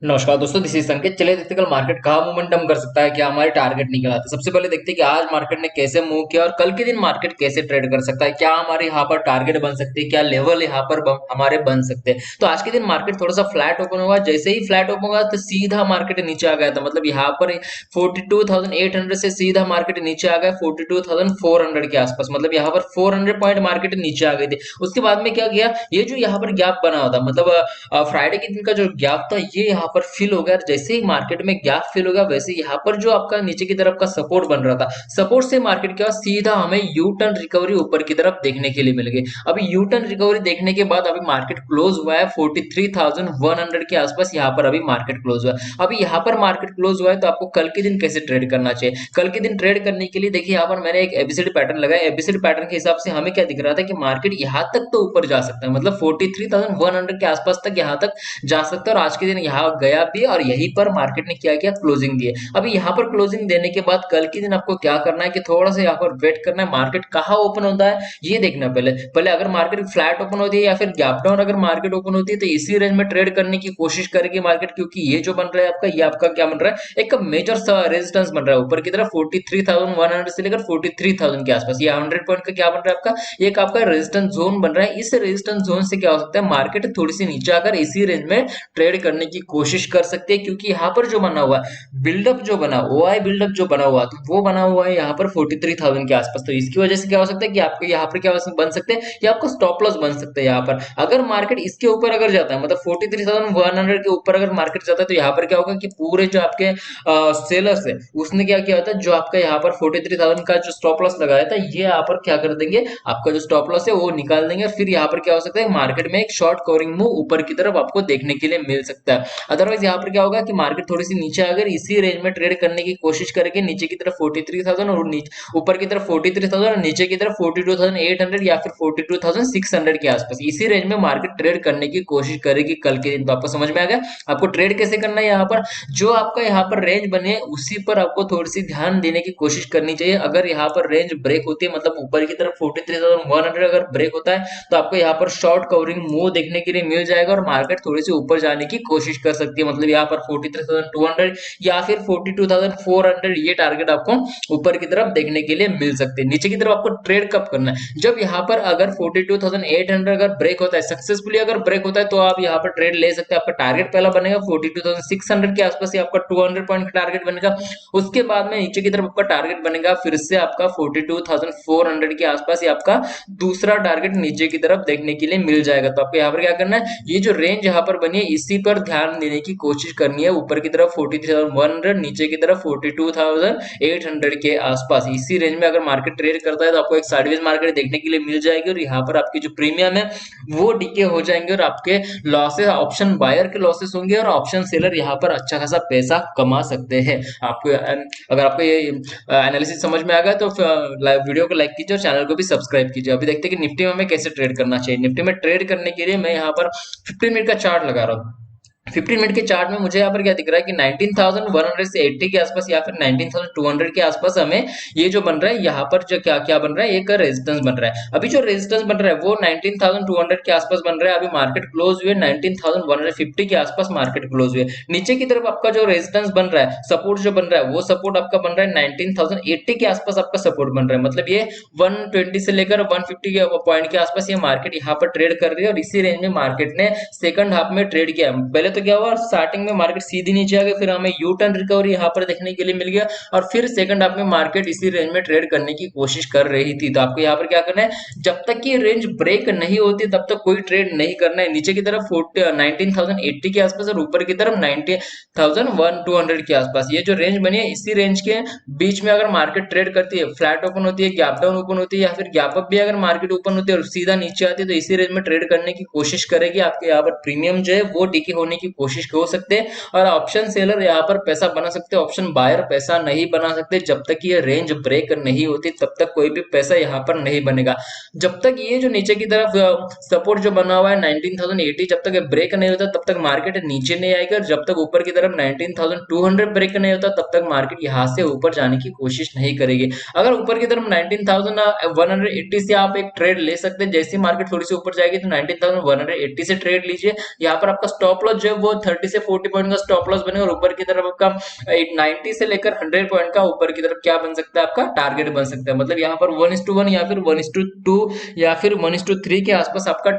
नमस्कार दोस्तों, this is संकेत। चलिए देखते हैं कल मार्केट कहाँ मोमेंटम कर सकता है, क्या हमारे टारगेट निकल आते हैं। सबसे पहले देखते हैं कि आज मार्केट ने कैसे मूव किया और कल के दिन मार्केट कैसे ट्रेड कर सकता है, क्या हमारे यहाँ पर टारगेट बन सकते हैं, क्या लेवल यहाँ पर हमारे बन सकते हैं। तो आज के दिन मार्केट थोड़ा सा फ्लैट ओपन हुआ, जैसे ही फ्लैट ओपन हुआ तो सीधा मार्केट नीचे आ गया था। मतलब यहाँ पर 42,800 से सीधा मार्केट नीचे आ गया 42,400 के आसपास। मतलब यहाँ पर 400 पॉइंट मार्केट नीचे आ गई थी। उसके बाद में क्या किया, ये जो यहाँ पर गैप बना हुआ था, मतलब फ्राइडे के दिन का जो गैप था ये यहाँ पर फिल हो गया। जैसे ही मार्केट में गैप फिल हो गया वैसे यहाँ पर जो आपका नीचे की तरफ का सपोर्ट बन रहा था, सपोर्ट से मार्केट के बाद सीधा हमें यू टर्न रिकवरी ऊपर की तरफ देखने के लिए मिल गई। अभी यू टर्न रिकवरी देखने के बाद अभी मार्केट क्लोज हुआ है 43,100 के आसपास। यहाँ पर अभी मार्केट क्लोज हुआ है। अभी यहाँ पर मार्केट क्लोज हुआ है तो आपको कल के दिन कैसे ट्रेड करना चाहिए। कल के दिन ट्रेड करने के लिए देखिए यहाँ पर मैंने एक एबीसीडी पैटर्न लगाया। एबीसीडी पैटर्न के हिसाब से हमें क्या दिख रहा था कि मार्केट यहाँ तक तो ऊपर जा सकता है, मतलब 43,100 के आसपास तक यहाँ तक जा सकता है। और आज के दिन यहाँ गया भी और यहीं पर मार्केट ने क्या किया, क्लोजिंग दी है। अभी यहाँ पर क्लोजिंग देने के बाद कल के दिन आपको क्या करना है कि थोड़ा सा यहाँ पर वेट करना है। मार्केट कहाँ ओपन होता है ये देखना। पहले पहले अगर मार्केट फ्लैट ओपन होती है या फिर गैप डाउन अगर मार्केट ओपन होती है तो इसी रेंज में ट्रेड करने की कोशिश करेगी मार्केट, क्योंकि ये जो बन रहा है आपका, ये आपका क्या बन रहा है, एक मेजर रेजिस्टेंस बन रहा है ऊपर की तरफ 43,100 से लेकर 43,000 के आसपास। ये 100 पॉइंट का क्या बन रहा है आपका, एक आपका रेजिस्टेंस जोन बन रहा है। इस रेजिस्टेंस जोन से क्या हो सकता है, मार्केट थोड़ी सी नीचे आकर इसी रेंज में ट्रेड करने की कोशिश कर सकते हैं। क्योंकि यहाँ पर जो बना हुआ है बिल्डअप, जो बना ओआई बिल्डअप जो बना हुआ, तो वो बना हुआ है यहाँ पर 43,000 के आसपास। तो इसकी वजह से क्या हो सकता है कि आपके यहाँ पर क्या बन सकते हैं, ये आपको स्टॉप लॉस बन सकते हैं। यहाँ पर अगर मार्केट इसके ऊपर अगर जाता है, मतलब 43,100 के ऊपर अगर मार्केट जाता है तो यहाँ पर क्या होगा कि पूरे जो आपके सेलर्स है उसने क्या किया था, जो आपका यहाँ पर 43,000 का जो स्टॉप लॉस लगाया था, ये यहाँ पर क्या कर देंगे, आपका जो स्टॉप लॉस है वो निकाल देंगे। फिर यहाँ पर क्या हो सकता है, मार्केट में एक शॉर्ट कवरिंग मूव ऊपर की तरफ आपको देखने के लिए मिल सकता है। अदरवाइज यहाँ पर क्या होगा कि मार्केट थोड़ी सी नीचे अगर इसी रेंज में ट्रेड करने की कोशिश करेगी, नीचे की तरफ 43,000 और ऊपर की तरफ 43,000 और नीचे की तरफ 42,800 या फिर 42,600 के आसपास, इसी रेंज में मार्केट ट्रेड करने की कोशिश करेगी कल के दिन। तो आपको समझ में आ गया आपको ट्रेड कैसे करना है। यहाँ पर जो आपका यहाँ पर रेंज बने उसी पर आपको थोड़ी सी ध्यान देने की कोशिश करनी चाहिए। अगर यहाँ पर रेंज ब्रेक होती है, मतलब ऊपर की तरफ 43,100 अगर ब्रेक होता है तो आपको यहाँ पर शॉर्ट कवरिंग मूव देखने के लिए मिल जाएगा और मार्केट थोड़ी सी ऊपर जाने की कोशिश कर सकती है। मतलब यहाँ पर 43,200 या फिर 42,400 ये टारगेट आपको ऊपर की तरफ देखने के लिए मिल सकते हैं। नीचे की तरफ आपको ट्रेड कब करना है, जब यहाँ पर अगर 42,800 अगर ब्रेक होता है, सक्सेसफुली अगर ब्रेक होता है तो आप यहाँ पर ट्रेड ले सकते हैं। आपका टारगेट पहला बनेगा 42,600 के आसपास, ये आपका 200 पॉइंट का टारगेट बनेगा। उसके बाद में नीचे की तरफ आपका टारगेट बनेगा फिर से आपका 42,400 के आसपास, ये आपका दूसरा टारगेट नीचे की तरफ देखने के लिए मिल जाएगा। तो आपको यहाँ पर क्या करना है, ये जो रेंज यहाँ पर बनी है इसी पर ध्यान देने की कोशिश करनी है। ऊपर की तरफ 43,100, नीचे की तरफ 42,800 के आसपास, इसी रेंज में अगर मार्केट ट्रेड करता है तो आपको एक साइडवेज मार्केट देखने के लिए मिल जाएगी और यहाँ पर आपकी जो प्रीमियम है वो डीके हो जाएंगे और आपके लॉसेस, ऑप्शन बायर के लॉसेस होंगे और ऑप्शन सेलर यहाँ पर अच्छा खासा पैसा कमा सकते हैं। आपको अगर आपको ये एनालिसिस समझ में आ गया तो वीडियो को लाइक कीजिए और चैनल को भी सब्सक्राइब कीजिए। अभी देखते हैं कि निफ्टी में हमें कैसे ट्रेड करना चाहिए। निफ्टी में ट्रेड करने के लिए मैं यहाँ पर 15 मिनट का चार्ट लगा रहा हूँ। 15 मिनट के चार्ट में मुझे यहाँ पर क्या दिख रहा है कि 19,100 से 80 के आसपास या फिर 19,200 के आसपास हमें ये जो बन रहा है यहाँ पर जो क्या क्या बन रहा है, एक रेजिस्टेंस बन रहा है। अभी जो रेजिस्टेंस बन रहा है वो 19,200 के आसपास बन रहा है। अभी मार्केट क्लोज हुए 19,150 के आसपास मार्केट क्लोज हुए। नीचे की तरफ आपका जो रेजिस्टेंस बन रहा है, सपोर्ट जो बन रहा है, वो सपोर्ट आपका बन रहा है 19,080 के आसपास आपका सपोर्ट बन रहा है। मतलब ये 120 से लेकर 150 के पॉइंट के आसपास ये मार्केट यहाँ पर ट्रेड कर रही है और इसी रेंज में मार्केट ने सेकंड हाफ में ट्रेड किया। पहले तो क्या हुआ, स्टार्टिंग में मार्केट सीधी नीचे आ गई, फिर हमें यू टर्न रिकवरी यहाँ पर देखने के लिए मिल गया और फिर सेकंड हाफ में मार्केट इसी रेंज में ट्रेड करने की कोशिश कर रही थी। तो आपको यहाँ पर क्या करना है, जब तक कि रेंज ब्रेक नहीं होती तब तक कोई ट्रेड नहीं करना है। नीचे की तरफ 19,080 के आसपास और ऊपर की तरफ 90,200 के आसपास, ये जो रेंज बनी है इसी रेंज के बीच में अगर मार्केट ट्रेड करती है, फ्लैट ओपन होती है, गैप डाउन ओपन होती है या फिर गैप अप भी अगर मार्केट ओपन होती है और सीधा नीचे आती है तो इसी रेंज में ट्रेड करने की कोशिश करेगी। आपके यहाँ पर प्रीमियम जो है वो टिके होने की कोशिश हो सकते हैं और ऑप्शन सेलर यहाँ पर पैसा बना सकते हैं, ऑप्शन बायर पैसा नहीं बना सकते। जब तक ये रेंज ब्रेक नहीं होती तब तक कोई भी पैसा यहाँ पर नहीं बनेगा। जब तक ये जो नीचे की तरफ सपोर्ट जो बना हुआ है 19,080, जब तक ब्रेक नहीं होता तब तक मार्केट नीचे नहीं आएगा और जब तक ऊपर की तरफ 19,200 ब्रेक नहीं होता तब तक मार्केट यहाँ से ऊपर जाने की कोशिश नहीं करेगी। अगर ऊपर की तरफ 19,180 से आप एक ट्रेड ले सकते हैं, जैसे मार्केट थोड़ी सी ऊपर जाएगी तो 19,180 से ट्रेड लीजिए। यहाँ पर आपका स्टॉप लॉस जो है वो 30 से 40 पॉइंट का स्टॉप लॉस बनेगा और ऊपर की तरफ आपका 90 से लेकर 100 पॉइंट का ऊपर की तरफ क्या बन सकता है, आपका टारगेट बन सकता है। मतलब यहाँ पर 1:1 या फिर 1:2 या फिर 1:3 के आसपास आपका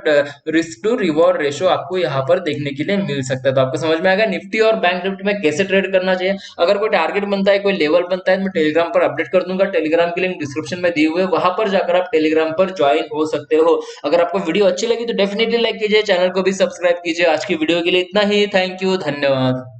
रिस्क टू रिवॉर्ड रेशो आपको यहाँ पर देखने के लिए मिल सकता है। तो आपको समझ में आएगा निफ्टी और बैंक निफ्टी में कैसे ट्रेड करना चाहिए। अगर कोई टारगेट बनता है, कोई लेवल बनता है, मैं टेलीग्राम पर अपडेट कर दूंगा। टेलीग्राम की लिंक डिस्क्रिप्शन में दी हुई है, वहां पर जाकर आप टेलीग्राम पर ज्वाइन हो सकते हो। अगर आपको वीडियो अच्छी लगी तो डेफिनेटली लाइक कीजिए, चैनल को भी सब्सक्राइब कीजिए। आज की वीडियो के लिए इतना ही। थैंक यू, धन्यवाद।